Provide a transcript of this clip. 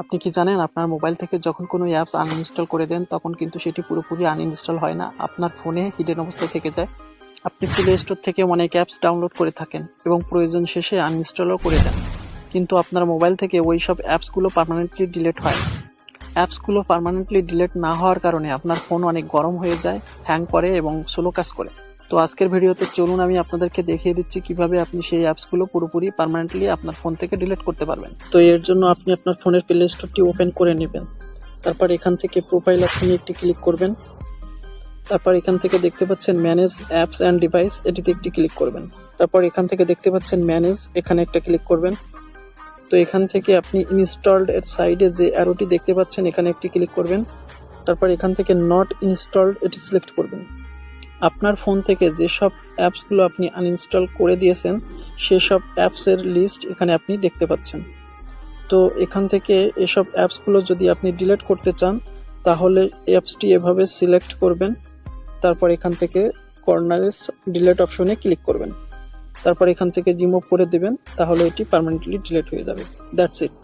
আপনি কি জানেন আপনার মোবাইল থেকে যখন কোনো অ্যাপস আনইনস্টল করে দেন তখন কিন্তু সেটি পুরোপুরি আনইনস্টল হয় না, আপনার ফোনে হিডেন অবস্থায় থেকে যায়। আপনি প্লে স্টোর থেকে অনেক অ্যাপস ডাউনলোড করে থাকেন এবং প্রয়োজন শেষে আনইনস্টলও করে দেন, কিন্তু আপনার মোবাইল থেকে ওই সব অ্যাপসগুলো পার্মানেন্টলি ডিলিট হয় না। অ্যাপসগুলো পার্মানেন্টলি ডিলিট না হওয়ার কারণে আপনার ফোন অনেক গরম হয়ে যায়, হ্যাং করে এবং স্লো কাজ করে। তো আজকের ভিডিওতে চলুন আমি আপনাদেরকে দেখিয়ে দিচ্ছি কিভাবে আপনি সেই অ্যাপসগুলো পুরোপুরি পার্মানেন্টলি আপনার ফোন থেকে ডিলিট করতে পারবেন। তো এর জন্য আপনি আপনার ফোনের প্লে স্টোরটি ওপেন করে নেবেন। তারপর এখান থেকে প্রোফাইল অপশনে একটি ক্লিক করবেন। তারপর এখান থেকে দেখতে পাচ্ছেন ম্যানেজ অ্যাপস অ্যান্ড ডিভাইস, এটিতে একটি ক্লিক করবেন। তারপর এখান থেকে দেখতে পাচ্ছেন ম্যানেজ, এখানে একটা ক্লিক করবেন। তো এখান থেকে আপনি ইনস্টলড এর সাইডে যে অ্যারোটি দেখতে পাচ্ছেন এখানে একটি ক্লিক করবেন। তারপর এখান থেকে নট ইনস্টলড এটি সিলেক্ট করবেন। আপনার ফোন থেকে যেসব অ্যাপসগুলো আপনি আনইনস্টল করে দিয়েছেন সেসব অ্যাপসের লিস্ট এখানে আপনি দেখতে পাচ্ছেন। তো এখান থেকে এসব অ্যাপসগুলো যদি আপনি ডিলিট করতে চান তাহলে অ্যাপসটি এভাবে সিলেক্ট করবেন। তারপর এখান থেকে কর্নারে ডিলিট অপশনে ক্লিক করবেন। তারপর এখান থেকে রিমুভ করে দেবেন, তাহলে এটি পার্মানেন্টলি ডিলিট হয়ে যাবে। That's it.